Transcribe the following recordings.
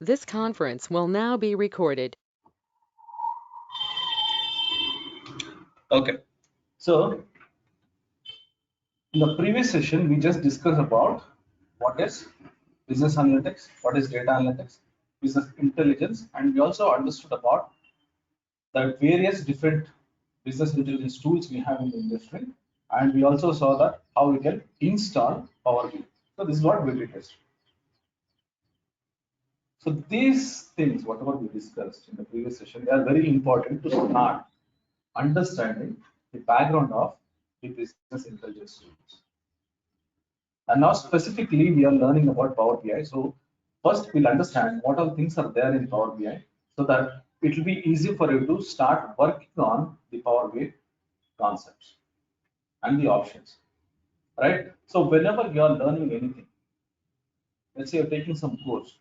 This conference will now be recorded. Okay, so in the previous session, we just discussed about what is business analytics, what is data analytics, business intelligence, and we also understood about the various different business intelligence tools we have in the industry. And we also saw that how we can install Power BI. So this is what we discussed. So these things, whatever we discussed in the previous session, they are very important to start understanding the background of the business intelligence tools. And now specifically, we are learning about Power BI. So first we'll understand what all things are there in Power BI so that it will be easy for you to start working on the Power BI concepts and the options, right? So whenever you are learning anything, let's say you're taking some course,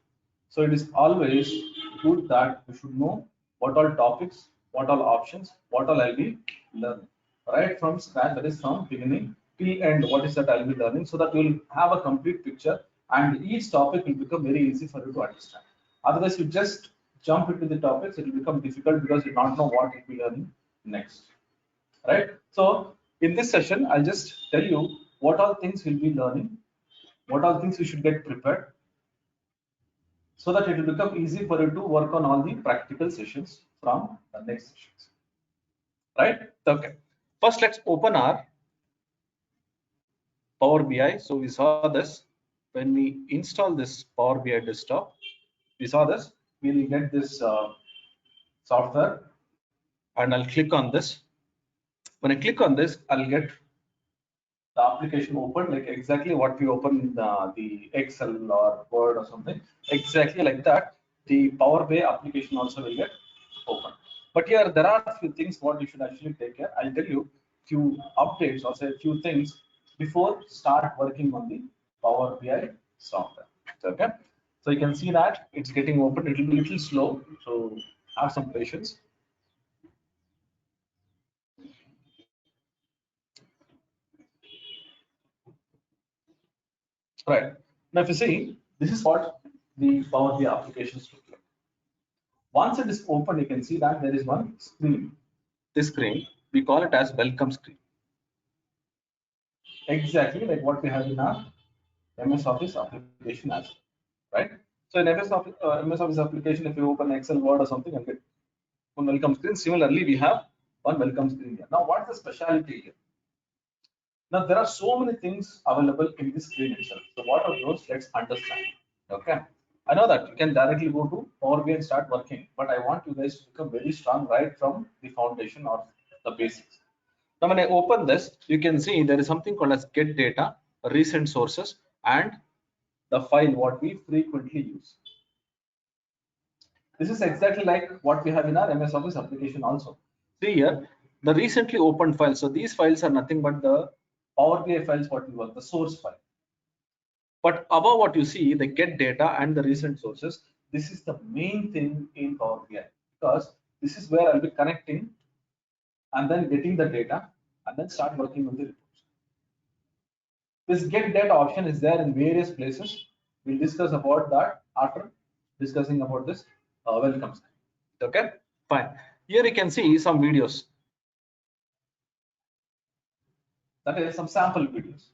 so it is always good that you should know what all topics, what all options, what all I'll be learning, right from scratch, that is from beginning till end, what is that I'll be learning, so that you'll have a complete picture and each topic will become very easy for you to understand. Otherwise, you just jump into the topics, it will become difficult because you don't know what you'll be learning next, right? So in this session, I'll just tell you what all things we'll be learning, what all things you should get prepared, so that it will become easy for you to work on all the practical sessions from the next sessions, right? Okay, first let's open our Power BI. So we saw this when we install this Power BI desktop, we saw this, we'll get this software, and I'll click on this. When I click on this, I'll get the application open like exactly what we open in the Excel or Word or something. Exactly like that, the Power BI application also will get open. But here there are a few things what you should actually take care. I'll tell you few updates or say a few things before start working on the Power BI software. Okay. So you can see that it's getting open. It will be a little slow. So have some patience. Right. Now if you see, this is what the Power BI applications look like. Once it is open, you can see that there is one screen. This screen, we call it as welcome screen. Exactly like what we have in our MS Office application as well, right? So in MS Office application, if you open Excel, Word or something, and get one welcome screen. Similarly, we have one welcome screen here. Now, what's the specialty here? Now, there are so many things available in this screen itself. So what are those? Let's understand. Okay. I know that you can directly go to Power BI and start working, but I want you guys to become very strong right from the foundation or the basics. Now, when I open this, you can see there is something called as get data, recent sources, and the file what we frequently use. This is exactly like what we have in our MS Office application also. See here, the recently opened files. So these files are nothing but the Power BI files what we work, the source file. But above what you see, the get data and the recent sources, this is the main thing in Power BI because this is where I'll be connecting and then getting the data and then start working on the reports. This get data option is there in various places. We'll discuss about that after discussing about this welcome screen. Okay, fine. Here you can see some videos. That is some sample videos.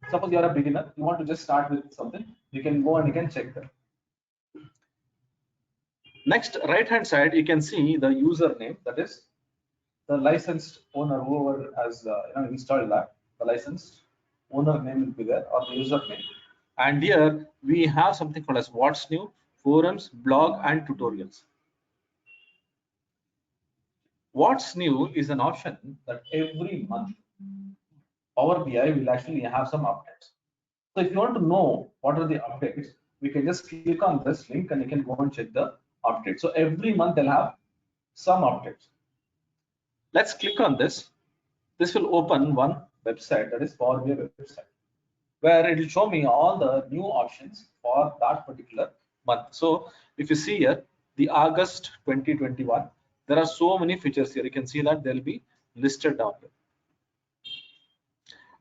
Suppose you are a beginner, you want to just start with something, you can go and you can check that. Next, right hand side, you can see the username, that is the licensed owner, whoever has installed that, the licensed owner name will be there or the username. And here we have something called as what's new, forums, blog, and tutorials. What's new is an option that every month Power BI will actually have some updates. So if you want to know what are the updates, we can just click on this link and you can go and check the update. So every month they'll have some updates. Let's click on this. This will open one website, that is Power BI website, where it will show me all the new options for that particular month. So if you see here, the August 2021, there are so many features here. You can see that they'll be listed down here.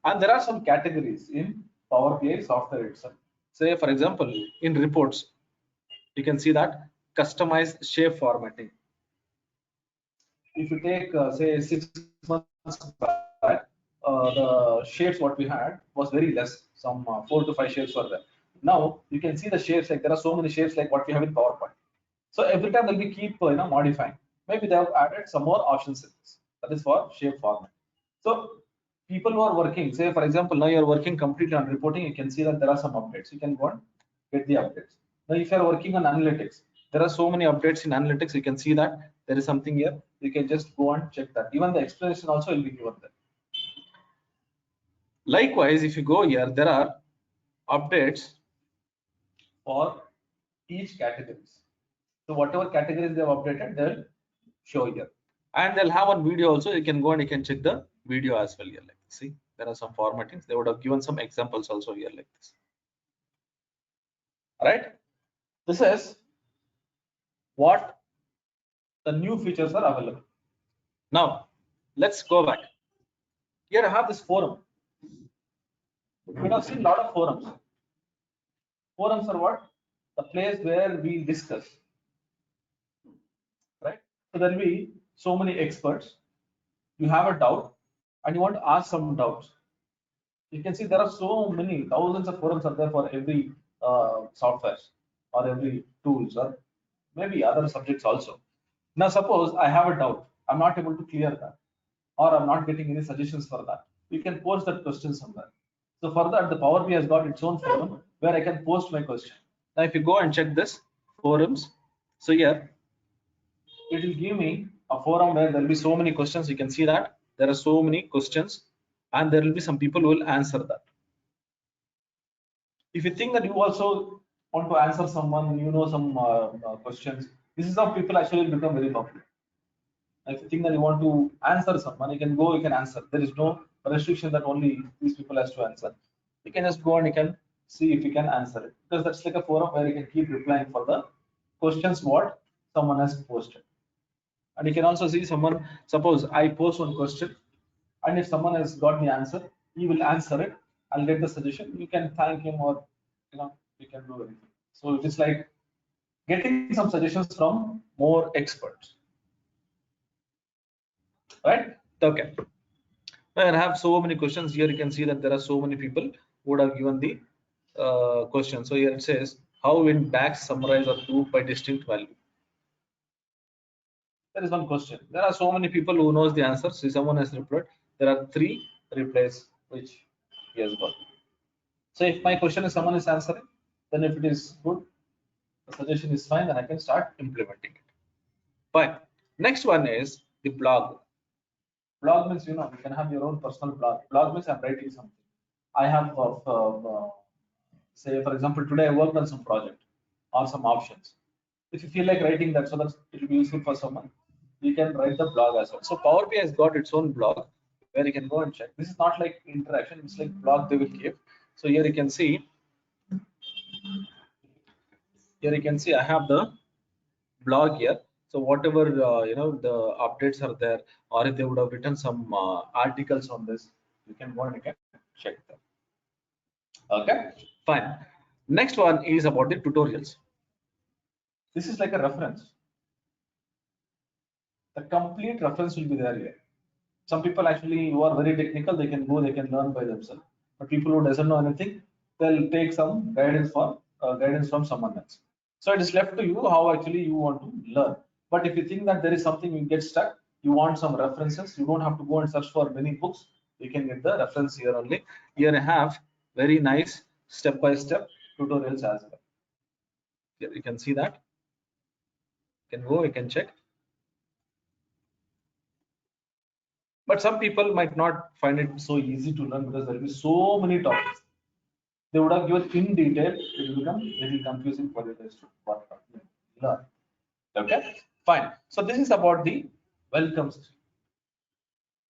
And there are some categories in Power BI software itself. Say, for example, in reports, You can see that customize shape formatting. If you take say 6 months back, the shapes what we had was very less. Some 4 to 5 shapes were there. Now you can see the shapes, like there are so many shapes like what we have in PowerPoint. So every time they'll be keep modifying. Maybe they have added some more options in this. That is for shape format. So people who are working, say for example, now you're working completely on reporting, you can see that there are some updates. You can go and get the updates. Now if you're working on analytics, there are so many updates in analytics. You can see that there is something here. You can just go and check that. Even the explanation also will be given there. Likewise, if you go here, there are updates for each categories. So whatever categories they have updated, they'll show here. And they'll have one video also. You can go and you can check the video as well here. Like see, there are some formattings. They would have given some examples also here like this. All right. This is what the new features are available. Now let's go back. Here I have this forum. We have seen a lot of forums. Forums are what? The place where we discuss. Right? So there will be so many experts. You have a doubt and you want to ask some doubts. You can see there are so many thousands of forums are there for every software or every tools or maybe other subjects also. Now suppose I have a doubt, I'm not able to clear that, or I'm not getting any suggestions for that. You can post that question somewhere. So for that, the Power BI has got its own forum where I can post my question. Now if you go and check this forums, so here it will give me a forum where there will be so many questions. You can see that there are so many questions and there will be some people who will answer that. If you think that you also want to answer someone, some questions, this is how people actually become very popular. If you think that you want to answer someone, you can go, you can answer. There is no restriction that only these people has to answer. You can just go and you can see if you can answer it, because that's like a forum where you can keep replying for the questions what someone has posted. And you can also see someone, suppose I post one question, and if someone has got the answer, he will answer it. I'll get the suggestion. You can thank him, or you can do anything. So it is like getting some suggestions from more experts, right? Okay. I have so many questions here. You can see that there are so many people who would have given the question. So here it says, how in DAX summarize a group by distinct value? There is one question. There are so many people who knows the answer. See, someone has replied. There are 3 replies which he has got. So if my question is someone is answering, then if it is good, the suggestion is fine, then I can start implementing it. Fine. Next one is the blog. Blog means you can have your own personal blog. Blog means I'm writing something. I have say for example today I worked on some project or some options. If you feel like writing that so that it will be useful for someone, you can write the blog as well. So Power BI has got its own blog where you can go and check. This is not like interaction, it's like blog they will give. So here you can see, I have the blog here. So whatever the updates are there, or if they would have written some articles on this, you can go and you can check them. Okay, fine. Next one is about the tutorials. This is like a reference. The complete reference will be there here. Some people actually who are very technical, they can go, they can learn by themselves. But people who doesn't know anything, they'll take some guidance from someone else. So it is left to you how actually you want to learn. But if you think that there is something you get stuck, you want some references, you don't have to go and search for many books. You can get the reference here only. Here I have very nice step-by-step tutorials as well. Here you can see that. You can go, you can check. But some people might not find it so easy to learn because there will be so many topics. They would have given in detail, it will become little confusing for you guys to learn. Okay, fine. So this is about the welcome screen.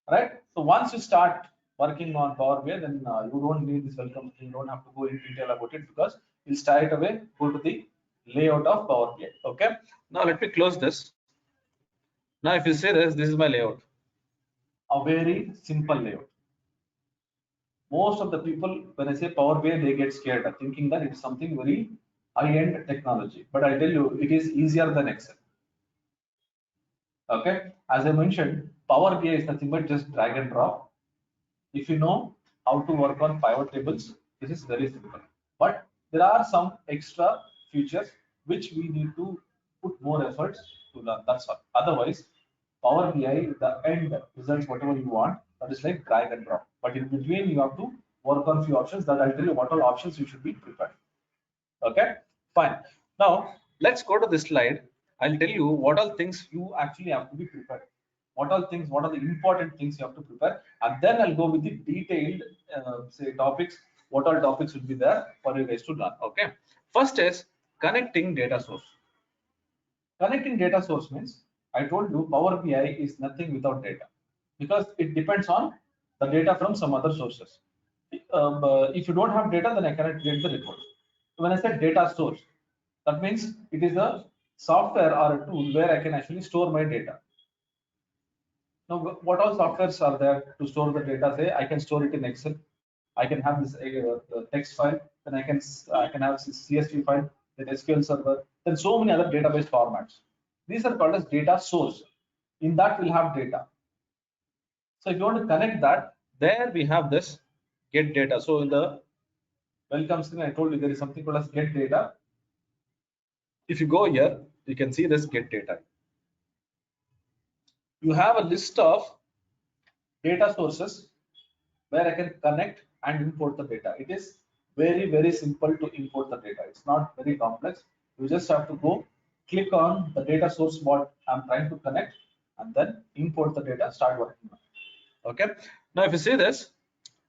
Right? So once you start working on Power BI, then you don't need this welcome screen. You don't have to go in detail about it because you'll straight away go to the layout of Power BI. Okay. Now let me close this. Now if you say this is my layout. A very simple layout. Most of the people, when I say Power BI, they get scared, thinking that it's something very high-end technology, but I tell you, it is easier than Excel. Okay, as I mentioned, Power BI is nothing but just drag and drop. If you know how to work on pivot tables, this is very simple. But there are some extra features which we need to put more efforts to learn. That's all. Otherwise, Power BI, the end results, whatever you want, that is like drag and drop. But in between, you have to work on few options that I'll tell you what all options you should be prepared. Okay, fine. Now let's go to this slide. I'll tell you what all things you actually have to be prepared. What all things, what are the important things you have to prepare, and then I'll go with the detailed say topics. What all topics will be there for you guys to learn. Okay. First is connecting data source. Connecting data source means I told you Power BI is nothing without data because it depends on the data from some other sources. If you don't have data, then I cannot get the report. So when I said data source, that means it is a software or a tool where I can actually store my data. Now, what all softwares are there to store the data? Say I can store it in Excel. I can have this text file. Then I can have this CSV file, then SQL Server, then so many other database formats. These are called as data source. In that we'll have data. So if you want to connect that, there we have this get data. So in the welcome screen, I told you there is something called as get data. If you go here, you can see this get data. You have a list of data sources where I can connect and import the data. It is very, very simple to import the data. It's not very complex. You just have to go click on the data source what I'm trying to connect and then import the data, start working on it. Okay. Now, if you see this,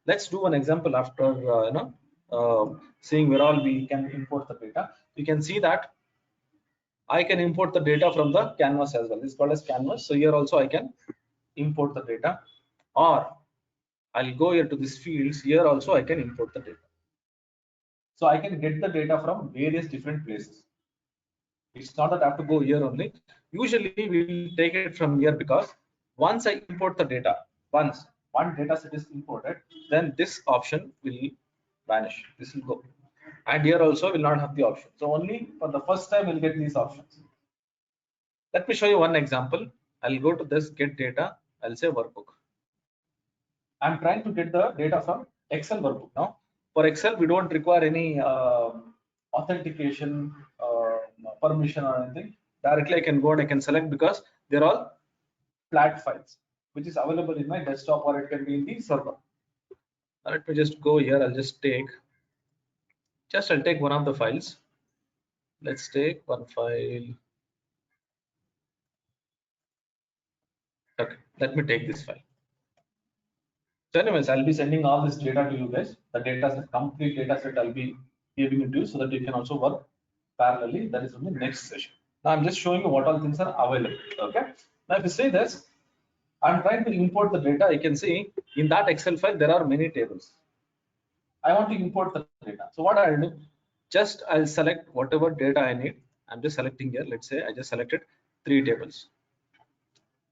let's do an example after seeing where all we can import the data. You can see that I can import the data from the canvas as well. This is called as canvas. So here also I can import the data, or I'll go here to these fields. Here also I can import the data. So I can get the data from various different places. It's not that I have to go here only. Usually we'll take it from here because once I import the data, once one data set is imported, then this option will vanish. This will go. And here also will not have the option. So only for the first time we'll get these options. Let me show you one example. I'll go to this get data. I'll say workbook. I'm trying to get the data from Excel workbook. Now, for Excel, we don't require any authentication, permission or anything. Directly I can go and I can select because they're all flat files, which is available in my desktop or it can be in the server. Now, let me just go here. I'll just take, I'll take one of the files. Let's take one file. Okay, let me take this file. So anyways, I'll be sending all this data to you guys. The data set, complete data set I'll be giving it to you so that you can also work parallelly. That is on the next session. Now I'm just showing you what all things are available. Okay. Now if you see this, I'm trying to import the data. You can see in that Excel file there are many tables. I want to import the data. So what I'll do, just I'll select whatever data I need. I'm just selecting here. Let's say I just selected 3 tables.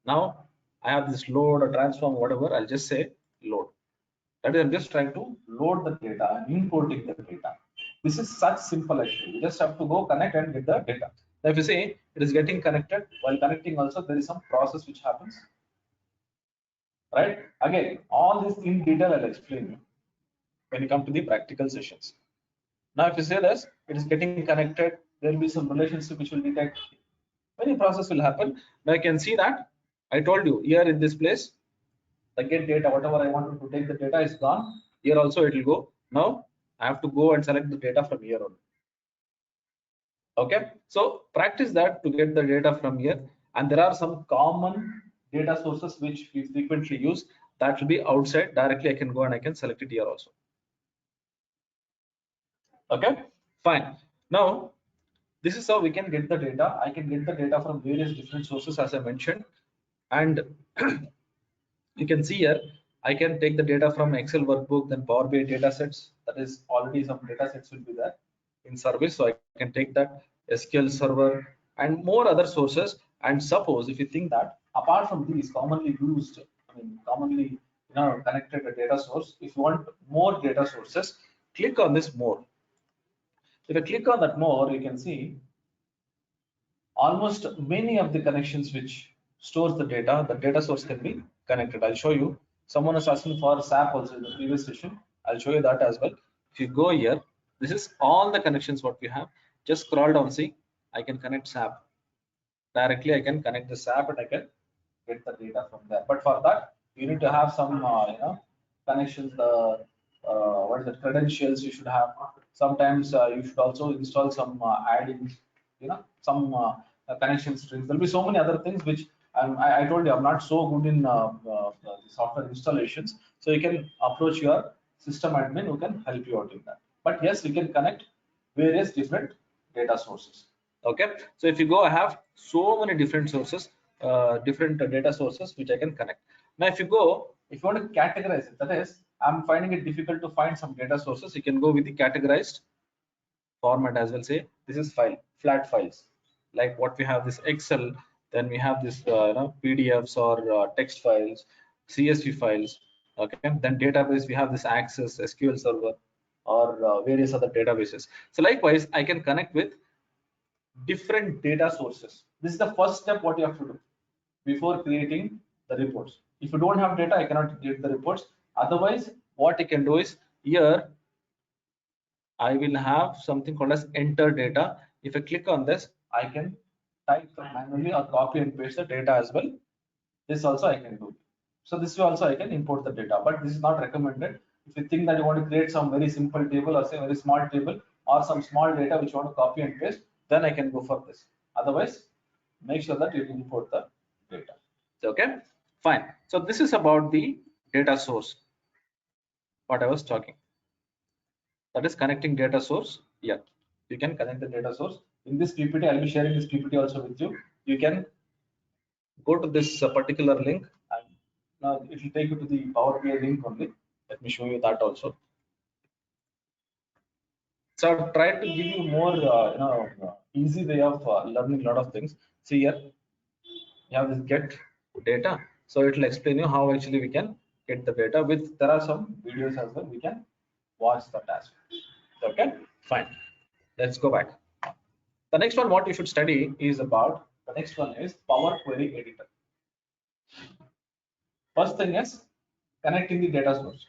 Now I have this load or transform, whatever. I'll just say load. That is, I'm just trying to load the data and importing the data. This is such simple actually. You just have to go connect and get the data. Now, if you see it is getting connected, while connecting also there is some process which happens. Right? Again, all this in detail I'll explain you when you come to the practical sessions. Now, if you say this, it is getting connected, there will be some relationship which will detect. Many process will happen. Now I can see that I told you here in this place, the get data, whatever I wanted to take the data is gone. Here also it will go. Now I have to go and select the data from here on. Okay, so practice that to get the data from here. And there are some common data sources which we frequently use that will be outside. Directly I can go and I can select it here also. Okay, fine. Now this is how we can get the data. I can get the data from various different sources as I mentioned. And you can see here, I can take the data from Excel workbook, then Power BI data sets. That is already some data sets will be there in service. So I can take that SQL Server and more other sources. And suppose if you think that apart from these commonly used, commonly connected data source, if you want more data sources, click on this more. If I click on that more, you can see almost many of the connections which stores the data source can be connected. I'll show you. Someone is asking for SAP also in the previous session. I'll show you that as well. If you go here, this is all the connections what we have. Just scroll down, see, I can connect SAP. Directly I can connect the SAP and I can get the data from there. But for that, you need to have some connections, the what is it, credentials you should have. Sometimes you should also install some add-ins, some connection strings. There'll be so many other things which I told you I'm not so good in the software installations. So you can approach your system admin who can help you out in that. But yes, you can connect various different data sources. Okay, so if you go, I have so many different sources, different data sources which I can connect. Now if you go, if you want to categorize it, that is, I'm finding it difficult to find some data sources, you can go with the categorized format as well. Say this is flat files, like what we have this Excel, then we have this PDFs or text files, CSV files. Okay, then database, we have this Access, SQL Server, or various other databases. So likewise, I can connect with different data sources. This is the first step what you have to do before creating the reports. If you don't have data, I cannot create the reports. Otherwise, what I can do is here I will have something called as enter data. If I click on this, I can type manually or copy and paste the data as well. This also I can do. So this way also I can import the data, but this is not recommended. If you think that you want to create some very simple table or say very small table or some small data which you want to copy and paste, then I can go for this. Otherwise, make sure that you import the data. Okay, fine. So this is about the data source, what I was talking. That is connecting data source. Yeah, you can connect the data source. In this PPT, I'll be sharing this PPT also with you. You can go to this particular link, and now it will take you to the Power BI link only. Let me show you that also. So I've tried to give you more easy way of learning a lot of things. See here, you have this get data, so it will explain you how actually we can get the data. With there are some videos as well, we can watch that as well. Okay, fine. Let's go back. The next one what you should study is about, the next one is Power Query Editor. First thing is connecting the data source.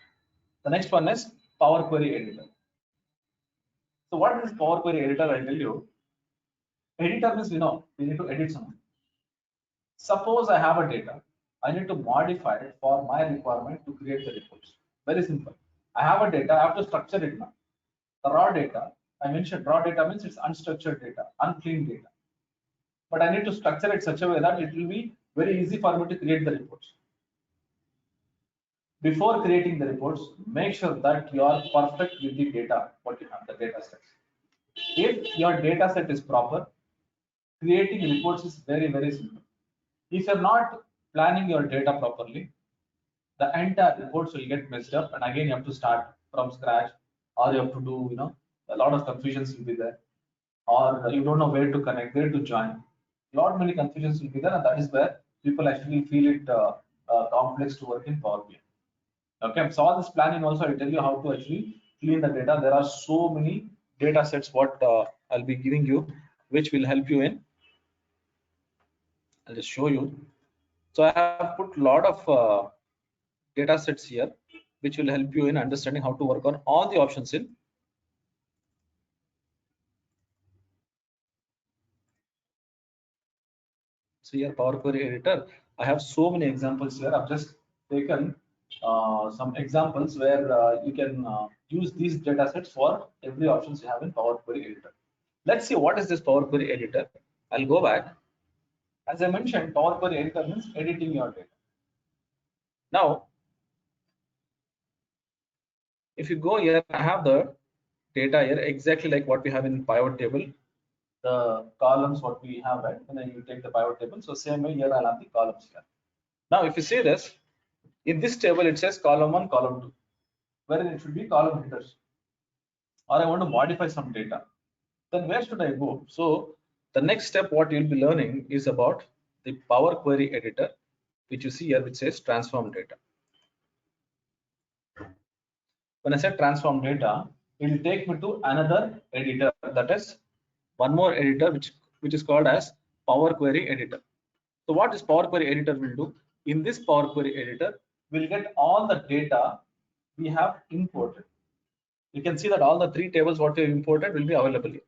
The next one is Power Query Editor. So what is Power Query Editor? I tell you, editor means we need to edit something. Suppose I have a data, I need to modify it for my requirement to create the reports. Very simple. I have a data, I have to structure it now. The raw data, I mentioned raw data means it's unstructured data, unclean data. But I need to structure it such a way that it will be very easy for me to create the reports. Before creating the reports, make sure that you are perfect with the data, what you have, the data sets. If your data set is proper, creating reports is very, very simple. If you're not planning your data properly, the entire reports will get messed up, and again you have to start from scratch, or you have to do, a lot of confusions will be there, or you don't know where to connect, where to join. Lot many confusions will be there, and that is where people actually feel it complex to work in Power BI. Okay, so all this planning also I tell you how to actually clean the data. There are so many data sets what I'll be giving you, which will help you in. I'll just show you. So I have put a lot of data sets here, which will help you in understanding how to work on all the options in. So here Power Query Editor, I have so many examples here. I've just taken some examples where you can use these data sets for every options you have in Power Query Editor. Let's see what is this Power Query Editor. I'll go back. As I mentioned, Power Query Editor means editing your data. Now, if you go here, I have the data here exactly like what we have in pivot table. The columns what we have, right? And then you take the pivot table. So same way here I'll have the columns here. Now, if you see this, in this table it says column 1, column 2, wherein it should be column headers. Or I want to modify some data. Then where should I go? So the next step what you'll be learning is about the Power Query Editor, which you see here, which says transform data. When I say transform data, it will take me to another editor, that is one more editor which is called as Power Query Editor. So what this Power Query Editor will do? In this Power Query Editor, we'll get all the data we have imported. You can see that all the three tables what we have imported will be available here.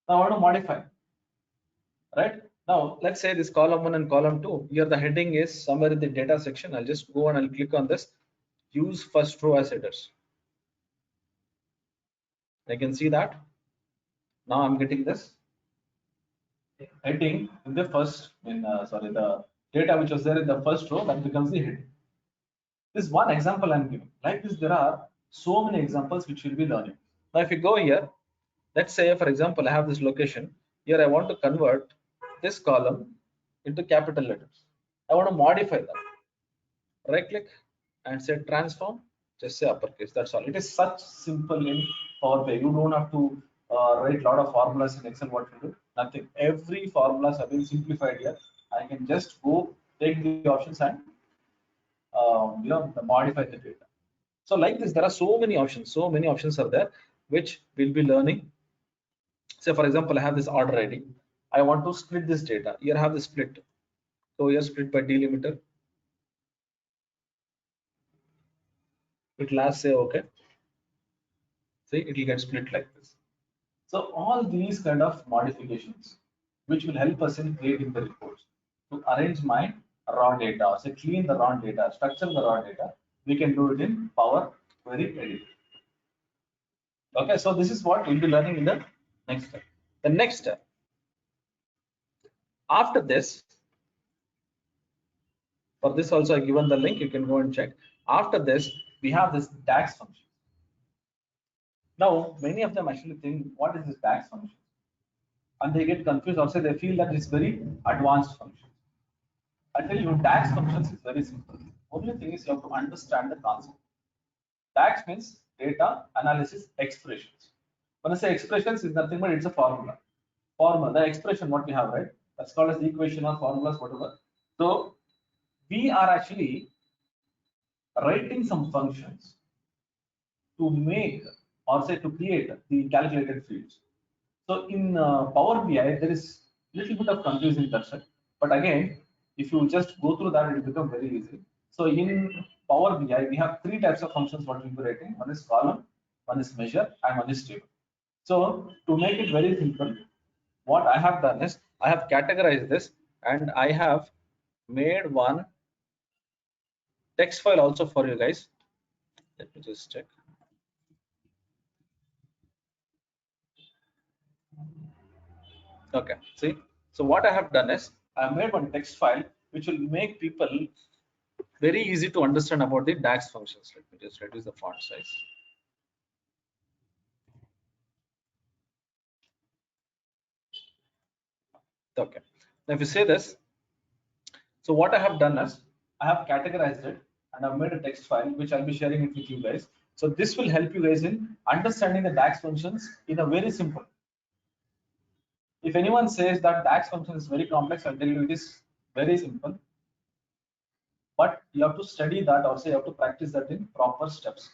Now I want to modify, right? Now let's say this column 1 and column 2. Here the heading is somewhere in the data section. I'll just go and I'll click on this. Use first row as headers. I can see that. Now I'm getting this heading in the first, the data which was there in the first row, that becomes the heading. This is one example I'm giving. Like this, there are so many examples which you'll be learning. Now, if you go here, let's say, for example, I have this location. Here I want to convert this column into capital letters. I want to modify that. Right click and say transform, just say uppercase. That's all. It is such simple in Power BI. You don't have to write a lot of formulas in Excel. What to do? Nothing. Every formulas have been simplified here. I can just go take the options and modify the data. So like this, there are so many options. So many options are there, which we'll be learning. Say for example, I have this order ID. I want to split this data. Here I have the split. So here split by delimiter. It will say okay. See, it will get split like this. So all these kind of modifications, which will help us in creating the reports, to arrange my raw data, say clean the raw data, structure the raw data, we can do it in Power Query Editor. Okay, so this is what we'll be learning in the next step. The next step, after this, for this also I given the link, you can go and check. After this, we have this DAX function. Now, many of them actually think, what is this DAX function? And they get confused, or say they feel that it's very advanced function. I tell you, DAX functions is very simple. Only thing is you have to understand the concept. DAX means data analysis expressions. When I say expressions, is nothing but it's a formula. The expression what we have, right? That's called as the equation or formulas, whatever. So we are actually writing some functions to make or say to create the calculated fields. So in Power BI, there is little bit of confusion in that side. But again, if you just go through that, it will become very easy. So in Power BI, we have three types of functions what we'll be writing. One is column, one is measure, and one is table. So to make it very simple, what I have done is I have categorized this and I have made one text file also for you guys. Let me just check. Okay, see, so what I have done is I have made one text file which will make people very easy to understand about the DAX functions. Let me just reduce the font size. Okay, now if you say this, so what I have done is I have categorized it and I've made a text file which I'll be sharing it with you guys. So this will help you guys in understanding the DAX functions in a very simple. If anyone says that DAX function is very complex, I'll tell you it is very simple. But you have to study that, or say you have to practice that in proper steps.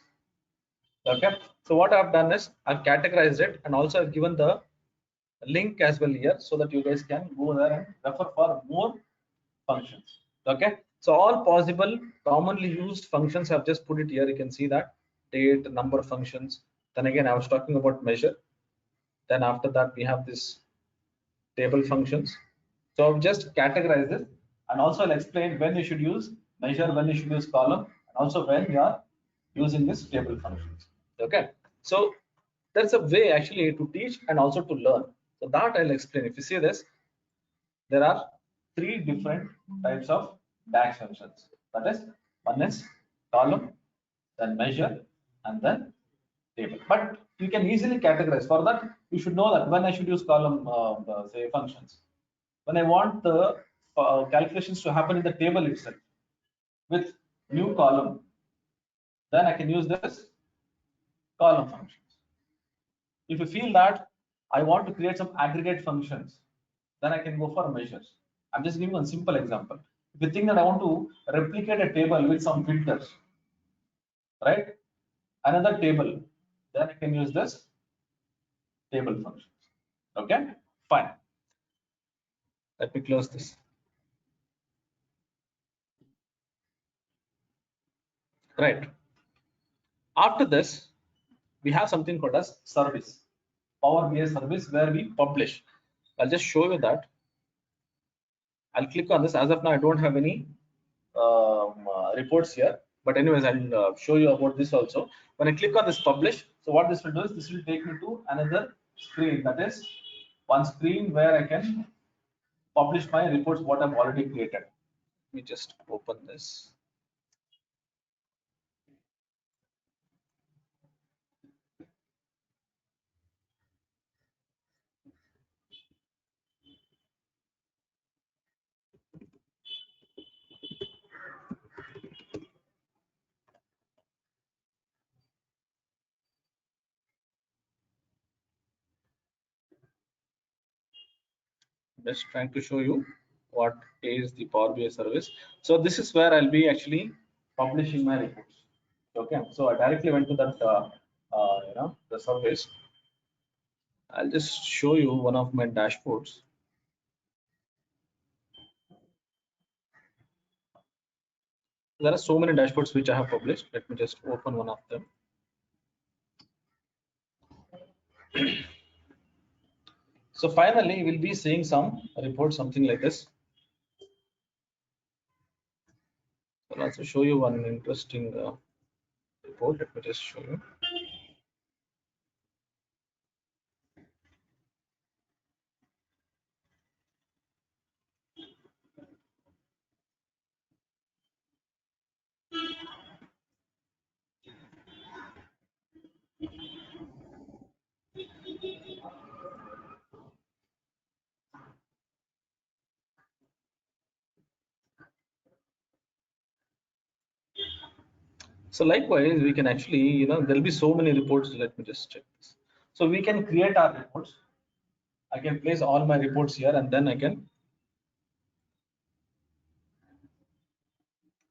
Okay, so what I've done is I've categorized it and also I've given the link as well here so that you guys can go there and refer for more functions. Okay, so all possible commonly used functions I've just put it here. You can see that date, number functions. Then again, I was talking about measure. Then after that, we have this table functions. So I've just categorized this and also I'll explain when you should use measure, when you should use column, and also when you are using this table functions. Okay, so there's a way actually to teach and also to learn. So that I'll explain. If you see this, there are three different types of DAX functions. That is, one is column, then measure, and then table. But you can easily categorize. For that, you should know that when I should use column, say functions. When I want the calculations to happen in the table itself with new column, then I can use this column functions. If you feel that I want to create some aggregate functions, then I can go for measures. I'm just giving one simple example. If you think that I want to replicate a table with some filters, right? another table, then I can use this table function. Okay, fine. Let me close this. Right. After this, we have something called as service, Power BI service, where we publish. I'll just show you that. I'll click on this. As of now, I don't have any reports here. But anyways, I'll show you about this also. When I click on this publish, so what this will do is this will take me to another screen. That is one screen where I can publish my reports what I've already created. Let me just open this. Just trying to show you what is the Power BI service. So this is where I'll be actually publishing my reports. Okay, so I directly went to that the service. I'll just show you one of my dashboards. There are so many dashboards which I have published. Let me just open one of them. So finally, we'll be seeing some report, something like this. I'll also show you one interesting report. Let me just show you. So likewise, we can actually, there'll be so many reports. Let me just check this. So we can create our reports. I can place all my reports here and then I can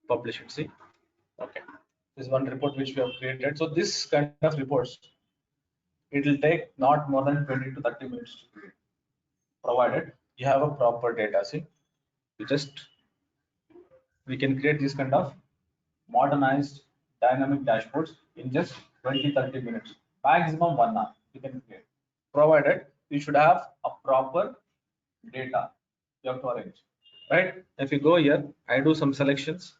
publish it. See, okay. This is one report which we have created. So this kind of reports, it will take not more than 20 to 30 minutes to create, provided you have a proper data. See, we can create this kind of modernized dynamic dashboards in just 20-30 minutes, maximum 1 hour you can create, provided you should have a proper data you have to arrange. Right, if you go here, I do some selections.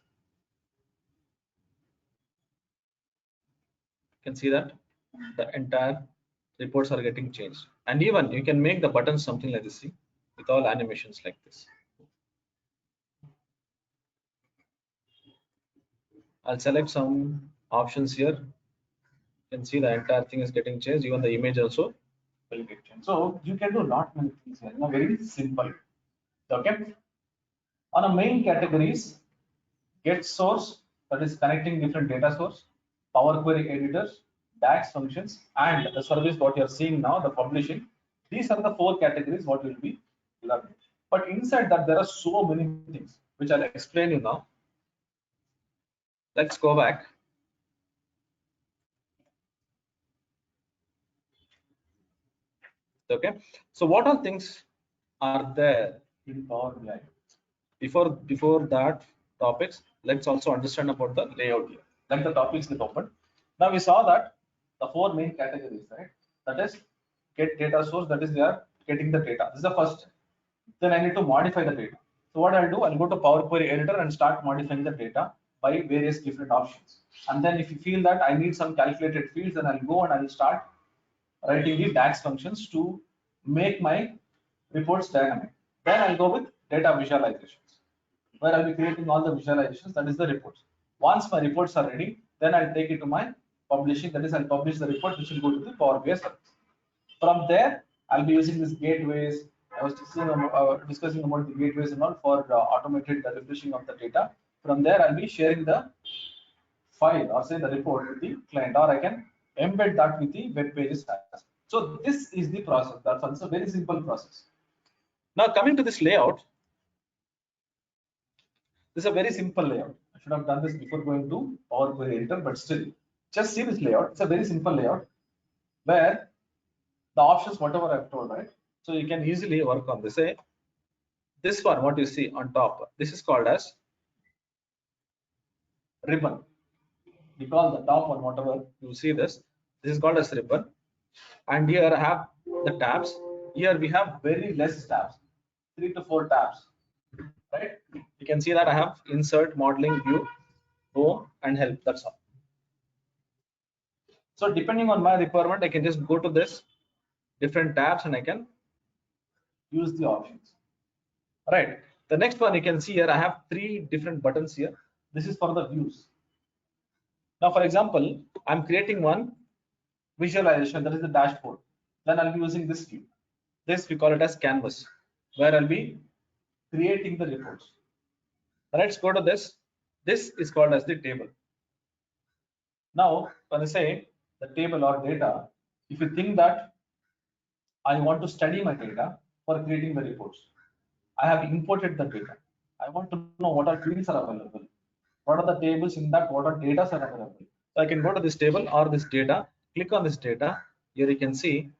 You can see that the entire reports are getting changed, and even you can make the buttons something like this. See, with all animations like this. I'll select some options here. You can see the entire thing is getting changed. Even the image also will get changed. So you can do a lot many things here. Very simple. Okay. On a main categories, get source, that is connecting different data source, Power Query editors, DAX functions, and the service what you are seeing now, the publishing. These are the 4 categories what will be learning. But inside that there are so many things which I'll explain you now. Let's go back. Okay, so what all things are there in Power BI? Before that topics, let's also understand about the layout here. Let the topics get open. Now we saw that the 4 main categories, right? That is get data source, that is they are getting the data. This is the first. Then I need to modify the data. So what I'll do, I'll go to Power Query editor and start modifying the data by various different options. And then if you feel that I need some calculated fields, then I'll go and I'll start writing the DAX functions to make my reports dynamic. Then I'll go with data visualizations, where I'll be creating all the visualizations, that is the reports. Once my reports are ready, then I'll take it to my publishing, that is I'll publish the report which will go to the Power BI service. From there, I'll be using these gateways. I was discussing about the gateways and all for automated refreshing of the data. From there, I'll be sharing the file or say the report with the client, or I can embed that with the web pages. So this is the process. That's a very simple process. Now coming to this layout, this is a very simple layout. I should have done this before going to Power Query editor, but still Just see this layout. It's a very simple layout where the options, whatever I've told, right? So you can easily work on this. Say this one, what you see on top, this is called as ribbon. We call the top one, whatever you see this is called as ribbon. And here I have the tabs. Here we have very less tabs, 3 to 4 tabs, right? You can see that I have insert, modeling, view, go, and help. That's all. So depending on my requirement, I can just go to this different tabs and I can use the options. Right. The next one you can see here, I have 3 different buttons here. This is for the views. Now, for example, I'm creating one visualization, that is the dashboard. Then I'll be using this view. This we call it as canvas, where I'll be creating the reports. Let's go to this. This is called as the table. Now, when I say the table or data, if you think that I want to study my data for creating the reports, I have imported the data. I want to know what are fields are available, what are the tables in that, what are data are available. So I can go to this table or this data, click on this data. Here you can see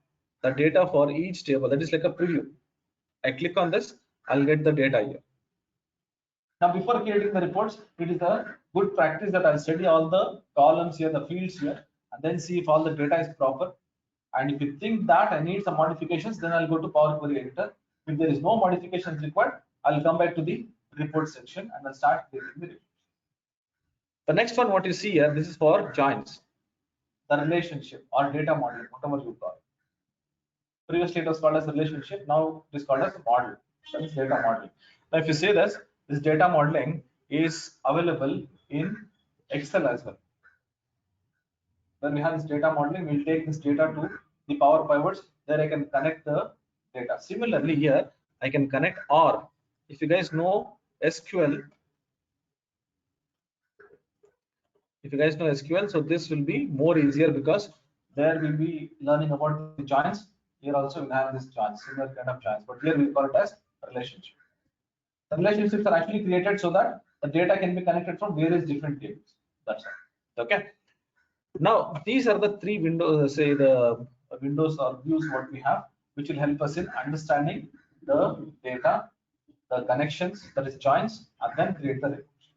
the data for each table. That is like a preview. I click on this, I'll get the data here. Now, before creating the reports, it is a good practice that I'll study all the columns here, the fields here, and then see if all the data is proper. And if you think that I need some modifications, then I'll go to Power Query Editor. If there is no modifications required, I'll come back to the report section and I'll start creating the reports. The next one, what you see here, this is for joins, the relationship or data modeling, whatever you call it. Previously it was called as relationship, now it is called as model. That is data modeling. Now, if you see this data modeling is available in Excel as well. When we have this data modeling, we'll take this data to the Power Pivots. There I can connect the data. Similarly, here I can connect OR. If you guys know SQL, so this will be more easier because there we'll be learning about the joins. Here also we have this joins, similar kind of joins, but here we call it as relationship. The relationships are actually created so that the data can be connected from various different tables. That's all. Okay. Now, these are the 3 windows, say the windows or views what we have, which will help us in understanding the data, the connections, that is joins, and then create the reports.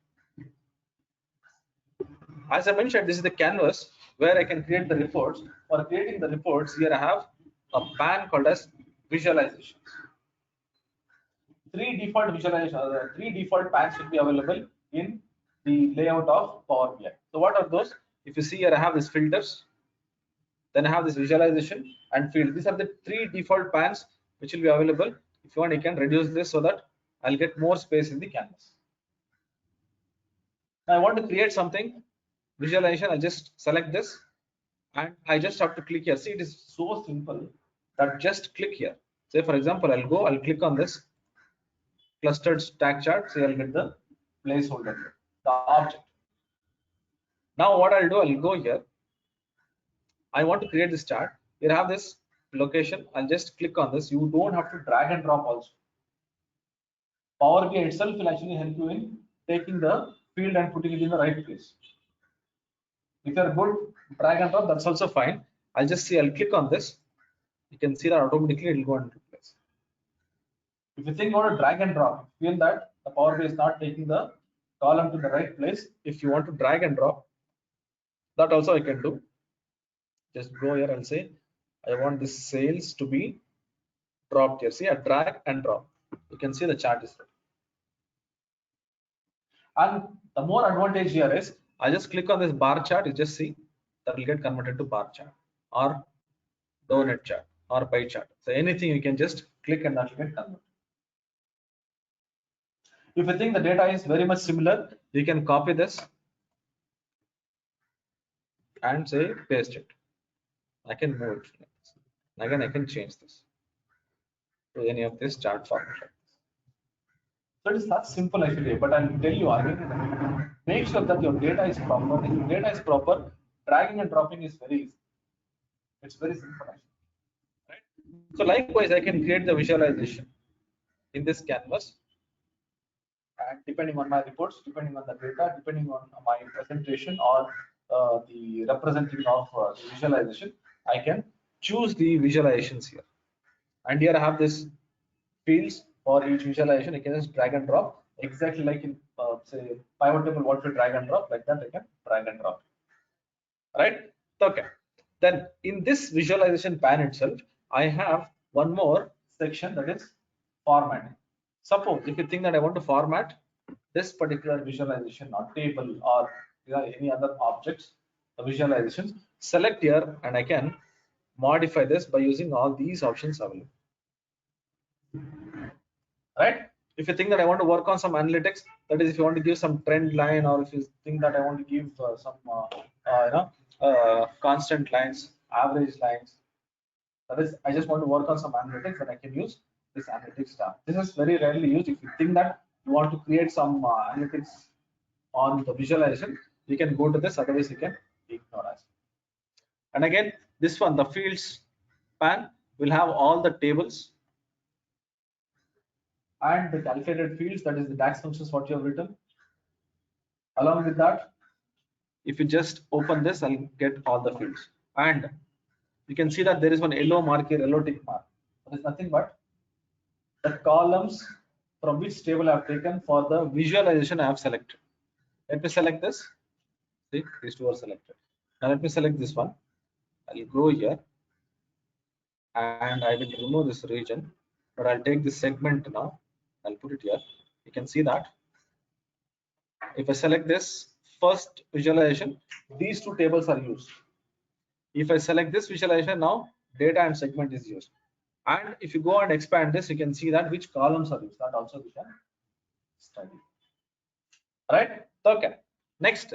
As I mentioned, this is the canvas where I can create the reports. For creating the reports, here I have a pan called as visualizations. 3 default pans should be available in the layout of Power BI. So what are those? If you see here, I have these filters, then I have this visualization and field. These are the 3 default pans which will be available. If you want, you can reduce this so that I'll get more space in the canvas. Now I want to create something visualization. I just select this and I just have to click here. See, it is so simple that just click here. Say for example, I'll click on this clustered stack chart. So I'll get the placeholder, the object. Now what I'll do, I'll go here. I want to create this chart. Here I have this location. I'll just click on this. You don't have to drag and drop also. Power BI itself will actually help you in taking the field and putting it in the right place. If you're good, drag and drop, that's also fine. I'll click on this. You can see that automatically it will go into place. If you think about a drag and drop, feel that the Power BI is not taking the column to the right place. If you want to drag and drop, that also I can do. Just go here and say, I want this sales to be dropped here. See, a drag and drop. You can see the chart is ready. And the more advantage here is, I just click on this bar chart. You just see that will get converted to bar chart or donut chart or pie chart. So anything you can just click and that will get converted. If you think the data is very much similar, you can copy this and say paste it. I can move it. Again, I can change this to any of this chart format. So it is not simple actually, but I'll tell you again, make sure that your data is proper. If your data is proper, dragging and dropping is very easy. It's very simple actually. Right? So likewise, I can create the visualization in this canvas. And depending on my reports, depending on the data, depending on my presentation or the representing of the visualization, I can choose the visualizations here. And here I have this fields for each visualization. I can just drag and drop exactly like in say pivot table. What we drag and drop like that, I can drag and drop. Right? Okay. Then in this visualization pan itself, I have one more section, that is formatting. Suppose if you think that I want to format this particular visualization or table or any other objects, the visualizations, select here and I can modify this by using all these options available. Right? If you think that I want to work on some analytics, that is if you want to give some trend line, or if you think that I want to give some constant lines, average lines, that is I just want to work on some analytics, then I can use this analytics tab. This is very rarely used. If you think that you want to create some analytics on the visualization, you can go to this, otherwise you can ignore as. And again, this one, the fields pan, will have all the tables and the calculated fields, that is the DAX functions what you have written. Along with that, if you just open this, I'll get all the fields. And you can see that there is one yellow mark here, yellow tick mark. That is nothing but the columns from which table I have taken for the visualization I have selected. Let me select this. See, these two are selected. Now let me select this one. I'll go here and I will remove this region, but I'll take this segment now. I'll put it here. You can see that if I select this first visualization, these two tables are used. If I select this visualization now, data and segment is used. And if you go and expand this, you can see that which columns are used. That also we can study. Right? Okay. Next,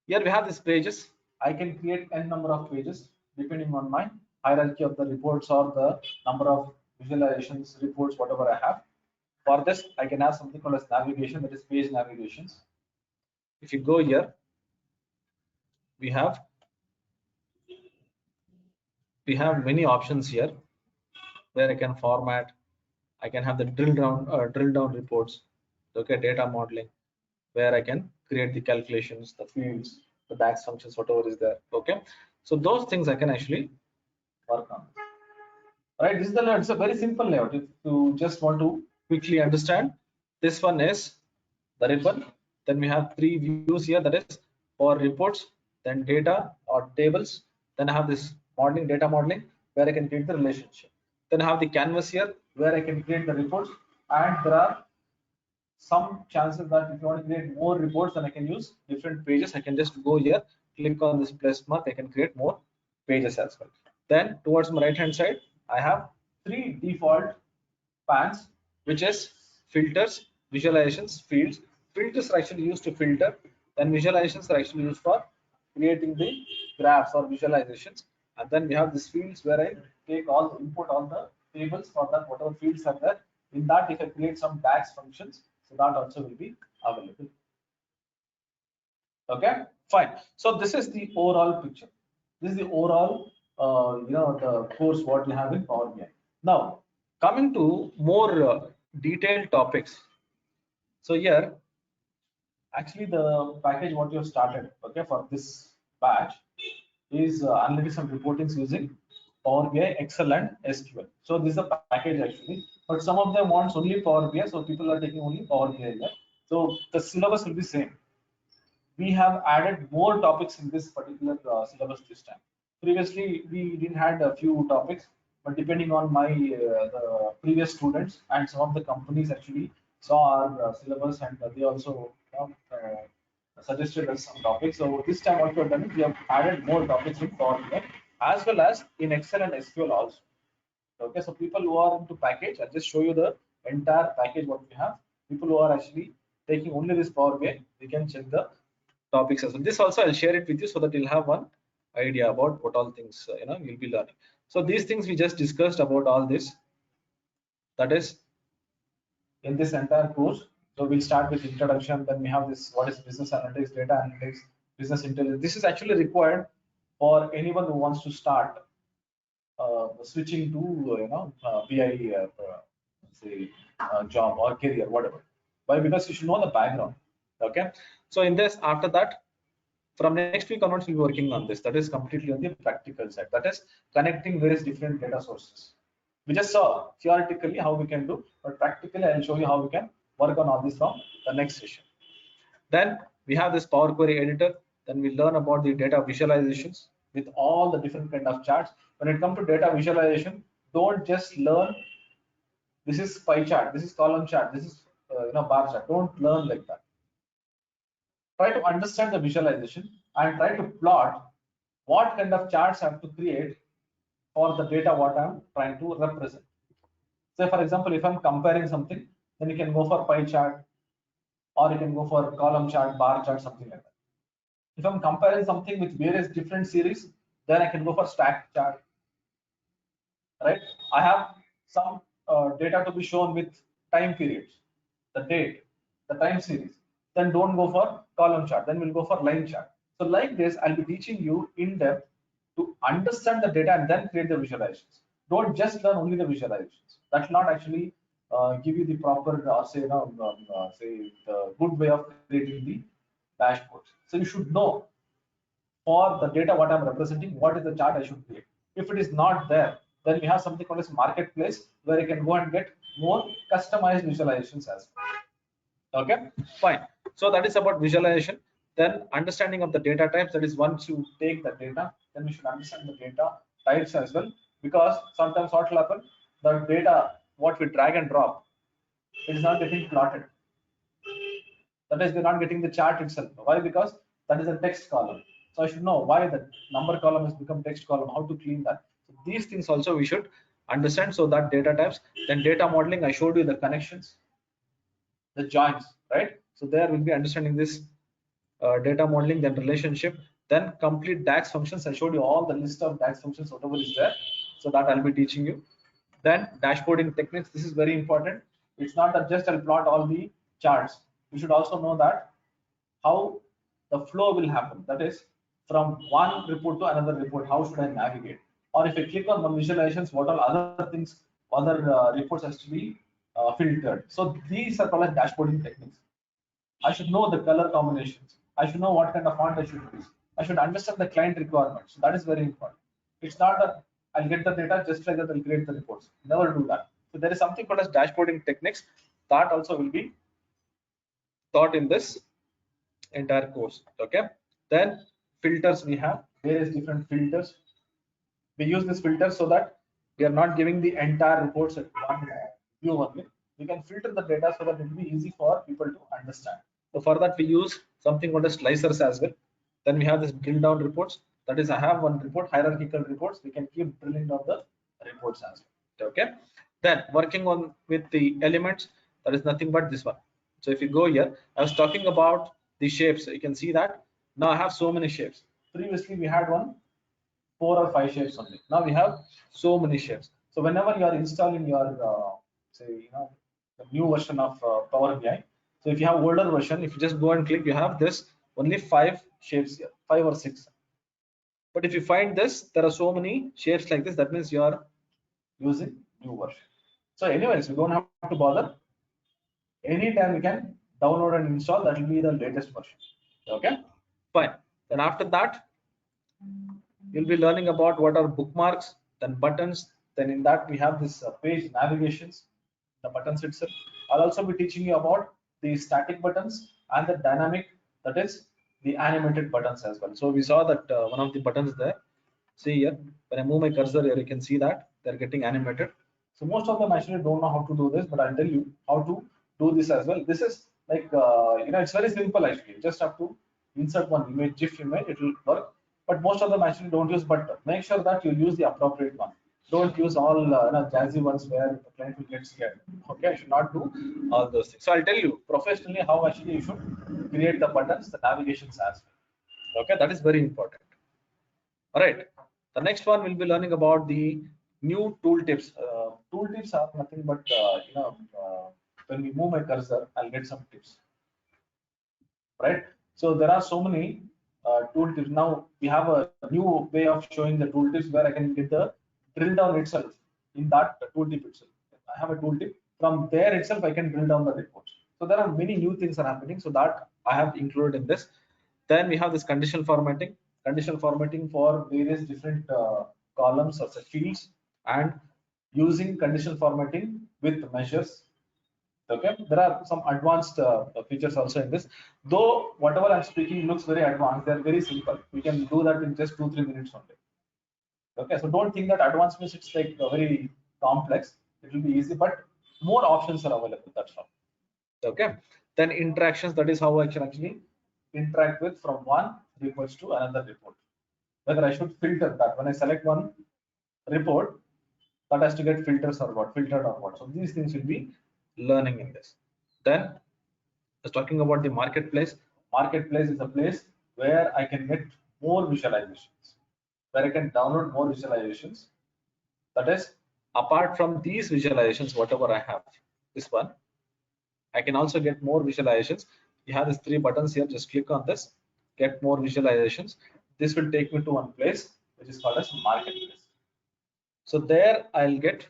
here we have these pages. I can create n number of pages depending on my hierarchy of the reports or the number of visualizations, reports, whatever I have. For this, I can have something called as navigation, that is page navigations. If you go here, we have many options here where I can format. I can have the drill down reports, okay, data modeling, where I can create the calculations, the fields, the DAX functions, whatever is there. Okay, so those things I can actually work on. Right, this is the layout. It's a very simple layout. If you just want to quickly understand, this one is the ribbon. Then we have three views here, that is for reports, then data or tables. Then I have this modeling, data modeling, where I can create the relationship. Then I have the canvas here where I can create the reports, and there are some chances that if you want to create more reports, then I can use different pages. I can just go here, click on this plus mark, I can create more pages as well. Then towards my right hand side, I have three default pans, which is filters, visualizations, fields. Filters are actually used to filter, then visualizations are actually used for creating the graphs or visualizations. And then we have these fields where I take all input all the tables for that, whatever fields are there. In that, if I create some DAX functions, so that also will be available. Okay, fine. So this is the overall picture. This is the overall, the course what we have in Power BI. Now, coming to more detailed topics. So here, actually, the package what you have started, okay, for this batch is analytics and reporting using Power BI, Excel, and SQL. So this is a package actually, but some of them wants only Power BI, so people are taking only Power BI here. So the syllabus will be same. We have added more topics in this particular syllabus this time. Previously, we didn't had a few topics, but depending on my the previous students and some of the companies actually saw our syllabus, and they also suggested us some topics. So this time what we have done is we have added more topics in Power BI as well as in Excel and SQL also. Okay, so people who are into package, I'll just show you the entire package what we have. People who are actually taking only this Power BI, we can check the topics as well. This also I'll share it with you so that you'll have one idea about what all things you'll be learning. So these things we just discussed about all this, that is in this entire course. So we'll start with introduction, then we have this what is business analytics, data analytics, business intelligence. This is actually required for anyone who wants to start switching to BI say job or career, whatever. Why? Because you should know the background. Okay, so in this, after that, From next week onwards, we'll be working on this. That is completely on the practical side. That is connecting various different data sources. We just saw theoretically how we can do, but practically I'll show you how we can work on all this from the next session. Then we have this Power Query editor. Then we learn about the data visualizations with all the different kind of charts. When it comes to data visualization, don't just learn this is pie chart, this is column chart, this is bar chart. Don't learn like that. Try to understand the visualization and try to plot what kind of charts I have to create for the data what I'm trying to represent. Say for example, if I'm comparing something, then you can go for pie chart, or you can go for column chart, bar chart, something like that. If I'm comparing something with various different series, then I can go for stack chart, right? I have some data to be shown with time periods, the date, the time series. Then don't go for column chart, then we'll go for line chart. So like this, I'll be teaching you in depth to understand the data and then create the visualizations. Don't just learn only the visualizations. That's not actually give you the proper, say the good way of creating the dashboards. So you should know for the data what I'm representing, what is the chart I should create. If it is not there, then we have something called as marketplace where you can go and get more customized visualizations as well. Okay, fine. So that is about visualization. Then understanding of the data types. That is once you take the data, then we should understand the data types as well, because sometimes what will happen, the data what we drag and drop, it is not getting plotted. That is, we're not getting the chart itself. Why? Because that is a text column. So I should know why the number column has become text column, how to clean that. So these things also we should understand. So that data types. Then data modeling, I showed you the connections, the joins, right? So there we'll be understanding this data modeling, then relationship, then complete DAX functions. I showed you all the list of DAX functions, whatever is there. So that I'll be teaching you. Then dashboarding techniques. This is very important. It's not that just I'll plot all the charts. You should also know that how the flow will happen. That is, from one report to another report, how should I navigate? Or if I click on one visualizations, what all other things, other reports has to be filtered. So these are called as dashboarding techniques. I should know the color combinations. I should know what kind of font I should use. I should understand the client requirements. That is very important. It's not that I'll get the data just like that I'll create the reports. Never do that. So there is something called as dashboarding techniques that also will be taught in this entire course. Okay. Then filters, we have various different filters. We use this filter so that we are not giving the entire reports at one view only. We can filter the data so that it will be easy for people to understand. So for that we use something called as slicers as well. Then we have this drill down reports. That is, I have one report, hierarchical reports. We can keep drilling down the reports as well. Okay. Then working on with the elements, that is nothing but this one. So if you go here, I was talking about the shapes. You can see that now I have so many shapes. Previously we had 4 or 5 shapes only. Now we have so many shapes. So whenever you are installing your the new version of Power BI, so if you have older version, if you just go and click, you have this only 5 shapes here, 5 or 6. But if you find this, there are so many shapes like this. That means you are using new version. So anyways, we don't have to bother. Anytime we can download and install. That will be the latest version. Okay, fine. Then after that, you'll be learning about what are bookmarks, then buttons. Then in that we have this page navigations, the buttons itself. I'll also be teaching you about the static buttons and the dynamic, that is the animated buttons as well. So we saw that one of the buttons there. See here, when I move my cursor here, you can see that they're getting animated. So most of them actually don't know how to do this, but I'll tell you how to do this as well. This is like it's very simple actually. You just have to insert one image, GIF image, it will work. But most of them actually don't use, but make sure that you use the appropriate one. Don't use all jazzy ones where the client will get scared. Okay, I should not do all those things. So I'll tell you professionally how actually you should create the buttons, the navigations as well. Okay, that is very important. All right. The next one we'll be learning about the new tooltips. Tooltips are nothing but when we move my cursor, I'll get some tips. Right. So there are so many tooltips. Now we have a new way of showing the tooltips where I can get the drill down itself in that tooltip itself. I have a tooltip. From there itself, I can drill down the reports. So there are many new things are happening. So that I have included in this. Then we have this conditional formatting. Conditional formatting for various different columns or fields, and using conditional formatting with measures. Okay, there are some advanced features also in this. Though whatever I'm speaking looks very advanced, they're very simple. We can do that in just 2-3 minutes only. Okay, so don't think that advanced means it's like very complex. It will be easy, but more options are available. That's all. Okay, then interactions, that is how I can actually interact with from one reports to another report. Whether I should filter that when I select one report, that has to get filters or what, filtered or what. So these things will be learning in this. Then just talking about the marketplace. Marketplace is a place where I can get more visualizations, where I can download more visualizations. That is, apart from these visualizations, whatever I have, this one, I can also get more visualizations. You have these 3 buttons here. Just click on this, get more visualizations. This will take me to one place which is called as marketplace. So there I'll get,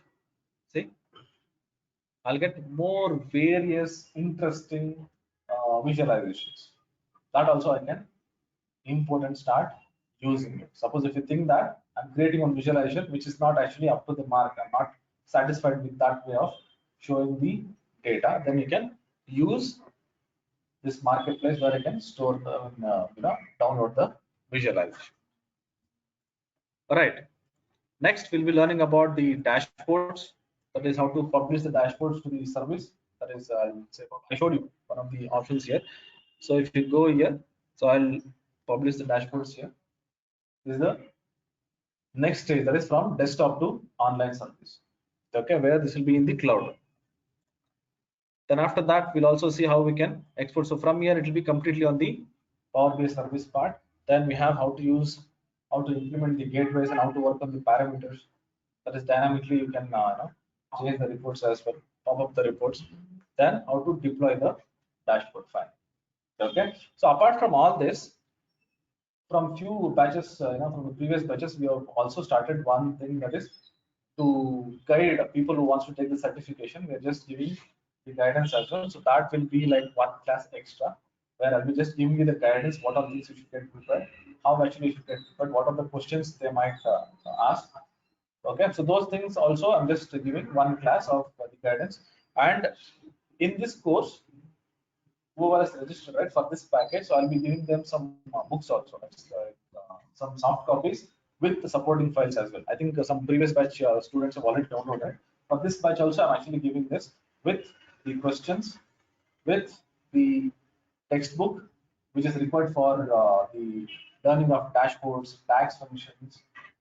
see, I'll get more various interesting visualizations. That also I can import and start using it. Suppose if you think that I'm creating one visualization which is not actually up to the mark, I'm not satisfied with that way of showing the data, then you can use this marketplace where I can store the, download the visualization. All right. Next, we'll be learning about the dashboards. That is how to publish the dashboards to the service. That is, I showed you one of the options here. So if you go here, so I'll publish the dashboards here. This is the next stage, that is from desktop to online service. Okay, where this will be in the cloud. Then after that, we'll also see how we can export. So from here, it will be completely on the Power BI service part. Then we have how to use, how to implement the gateways and how to work on the parameters. That is, dynamically you can change the reports as well, pop up the reports. Then how to deploy the dashboard file. Okay. So apart from all this, from few batches, from the previous batches, we have also started one thing, that is to guide people who wants to take the certification. We are just giving the guidance as well. So that will be like one class extra, where I'll be just giving you the guidance, what are things you should get prepared, how actually you should get prepared, what are the questions they might ask. Okay, so those things also I'm just giving one class of the guidance. And in this course, whoever is registered, right, for this package, so I'll be giving them some books also, some soft copies with the supporting files as well. I think some previous batch students have already downloaded. For this batch also, I'm actually giving this with the questions, with the textbook, which is required for the learning of dashboards, tax functions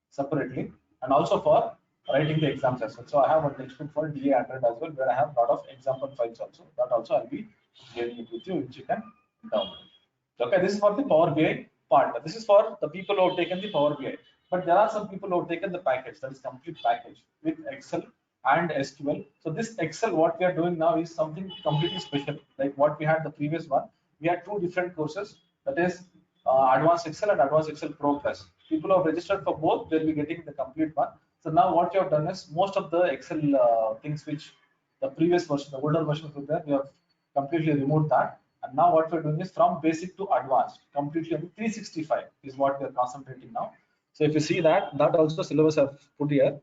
separately, and also for writing the exams as well. So I have a textbook for DA100 as well, where I have a lot of example files also. That also I'll be sharing it with you, which you can download. Okay, this is for the Power BI part. This is for the people who have taken the Power BI. But there are some people who have taken the package, that is complete package with Excel and SQL. So this Excel, what we are doing now is something completely special. Like what we had the previous one, we had 2 different courses, that is Advanced Excel and Advanced Excel Pro Plus. People who have registered for both, they'll be getting the complete one. So now what you have done is most of the Excel things which the previous version, the older version of there, we have completely removed that. And now what we're doing is from basic to advanced, completely on 365 is what we're concentrating now. So if you see that also syllabus I've put here.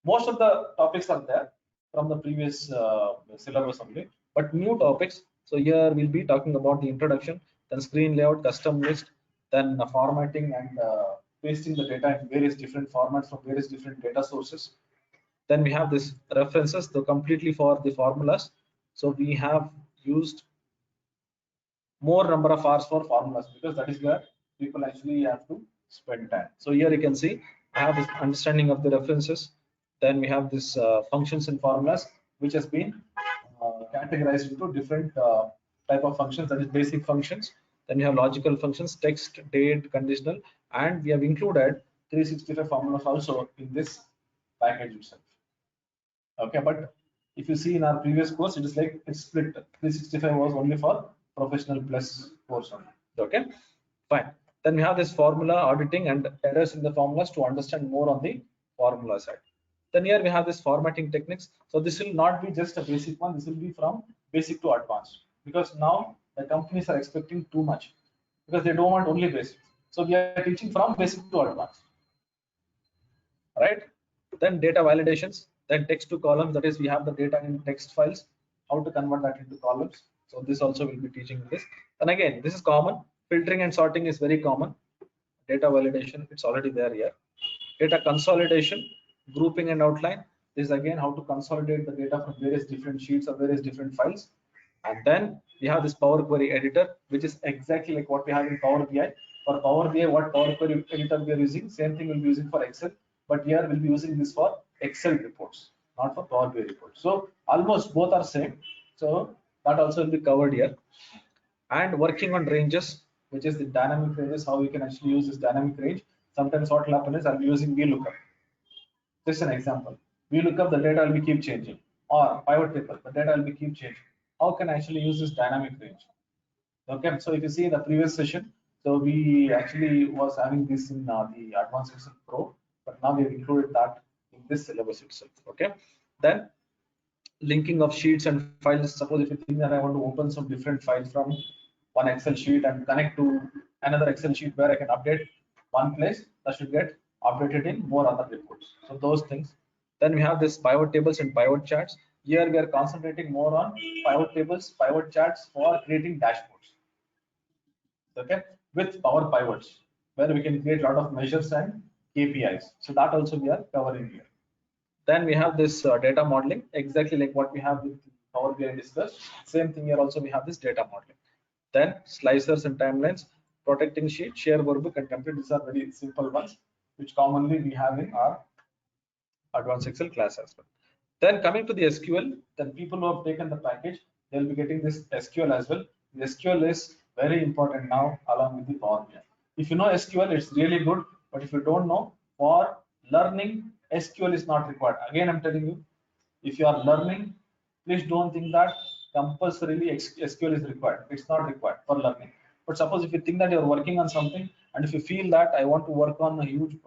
Most of the topics are there from the previous syllabus only, but new topics. So here we'll be talking about the introduction, then screen layout, custom list, then formatting and pasting the data in various different formats from various different data sources. Then we have this references, so completely for the formulas. So we have used more number of hours for formulas, because that is where people actually have to spend time. So here you can see I have this understanding of the references. Then we have this functions and formulas, which has been categorized into different type of functions, that is basic functions. Then we have logical functions, text, date, conditional, and we have included 365 formulas also in this package itself. Okay, but if you see in our previous course, it is like it's split. 365 was only for professional plus course only. Okay, fine. Then we have this formula auditing and errors in the formulas to understand more on the formula side. Then here we have this formatting techniques. So this will not be just a basic one. This will be from basic to advanced, because now the companies are expecting too much. because they don't want only basic. So we are teaching from basic to advanced, right? Then data validations, then text to columns, that is we have the data in text files, how to convert that into columns. So this also will be teaching this. And again, this is common. Filtering and sorting is very common. Data validation, it's already there here. Data consolidation, grouping and outline. This is again how to consolidate the data from various different sheets or various different files. And then we have this Power Query editor, which is exactly like what we have in Power BI. For Power BI, what Power Query editor we are using, same thing we'll be using for Excel, but here we'll be using this for Excel reports, not for Power BI reports. So almost both are same. So that also will be covered here. And working on ranges, which is the dynamic ranges, how we can actually use this dynamic range. Sometimes what will happen is I'll be using VLOOKUP. Just an example. VLOOKUP, the data will be keep changing, or pivot table, the data will be keep changing. How can I actually use this dynamic range? Okay, so if you see in the previous session, so we actually was having this in the Advanced Excel Pro, but now we have included that in this syllabus itself. Okay, then linking of sheets and files. Suppose if you think that I want to open some different files from one Excel sheet and connect to another Excel sheet where I can update one place, that should get updated in more other reports. So those things. Then we have this pivot tables and pivot charts. Here we are concentrating more on pivot tables, pivot charts for creating dashboards. Okay, with Power Pivots, where we can create a lot of measures and KPIs. So that also we are covering here. Then we have this data modeling, exactly like what we have with Power BI discussed. Same thing here also we have this data modeling. Then slicers and timelines, protecting sheet, share workbook and template. These are very simple ones, which commonly we have in our Advanced Excel class as well. Then coming to the SQL, then people who have taken the package, they'll be getting this SQL as well. The SQL is very important now along with the Power BI. If you know SQL, it's really good, but if you don't know, for learning, SQL is not required. Again, I'm telling you, if you are learning, please don't think that compulsorily SQL is required. It's not required for learning. But suppose if you think that you're working on something, and if you feel that I want to work on a huge,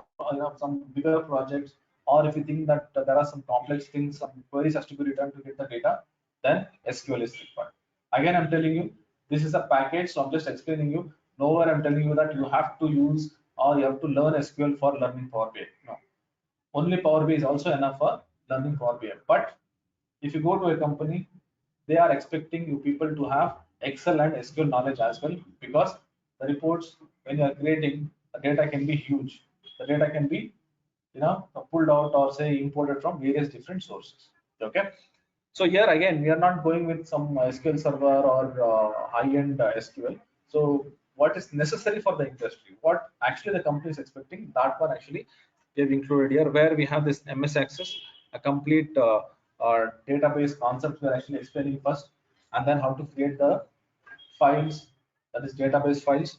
some bigger projects, or if you think that there are some complex things, some queries has to be written to get the data, then SQL is required. Again, I'm telling you, this is a package, so I'm just explaining you. Nowhere I'm telling you that you have to use or you have to learn SQL for learning Power BI. No, only Power BI is also enough for learning Power BI. But if you go to a company, they are expecting you people to have Excel and SQL knowledge as well, because the reports when you are creating, the data can be huge. The data can be pulled out or say imported from various different sources. Okay, so here again we are not going with some SQL server or high-end SQL. So what is necessary for the industry, what actually the company is expecting, that one actually we have included here, where we have this MS Access, a complete database concept we are actually explaining first, and then how to create the files, that is database files,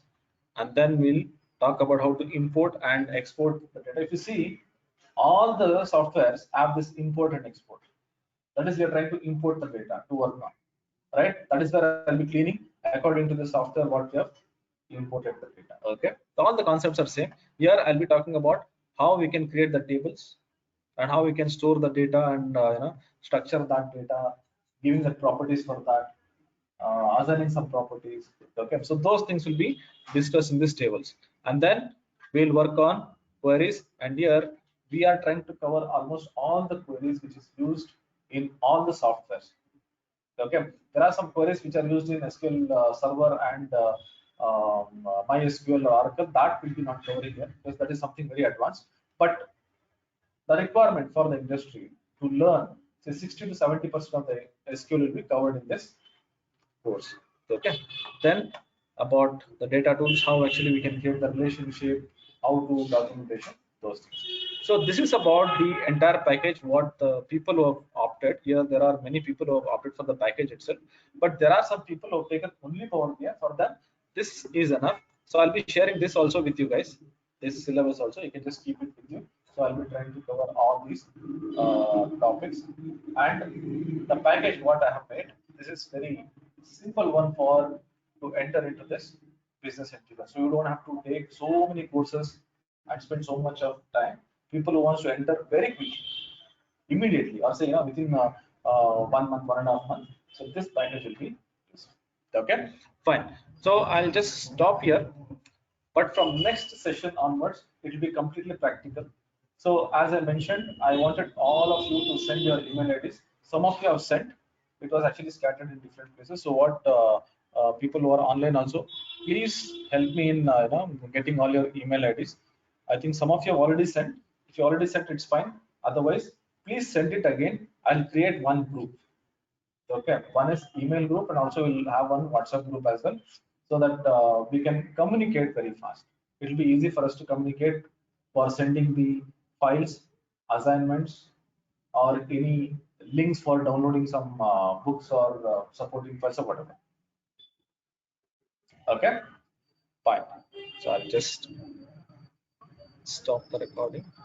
and then we'll talk about how to import and export the data. If you see, all the softwares have this import and export. That is, we are trying to import the data to work on, right? That is where I'll be cleaning according to the software what we have imported the data. Okay, so all the concepts are same. Here I'll be talking about how we can create the tables and how we can store the data and structure that data, giving the properties for that, assigning some properties. Okay, so those things will be discussed in these tables, and then we'll work on queries. And here we are trying to cover almost all the queries which is used in all the softwares. Okay, there are some queries which are used in SQL Server and MySQL or Oracle, that will be not covering here because that is something very advanced. But the requirement for the industry to learn, say 60 to 70% of the SQL will be covered in this course. Okay, then about the data tools, how actually we can create the relationship, how to documentation, those things. So this is about the entire package, what the people who have opted. Here there are many people who have opted for the package itself, but there are some people who have taken only Power BI. For them this is enough. So I'll be sharing this also with you guys, this syllabus also, you can just keep it with you. So I'll be trying to cover all these topics, and the package what I have made, this is very simple one for to enter into this business intelligence. So you don't have to take so many courses and spend so much of time. People who wants to enter very quickly, immediately, or say within 1 month, 1.5 months. So this package will be useful. Okay, fine. So I'll just stop here. But from next session onwards, it will be completely practical. So as I mentioned, I wanted all of you to send your email IDs. Some of you have sent. It was actually scattered in different places. So what people who are online also, please help me in getting all your email IDs. I think some of you have already sent. If you already sent, it's fine. Otherwise, please send it again. I'll create one group. Okay, one is email group, and also we'll have one WhatsApp group as well, so that we can communicate very fast. It will be easy for us to communicate for sending the files, assignments, or any links for downloading some books or supporting files or whatever. Okay, fine. So I'll just stop the recording.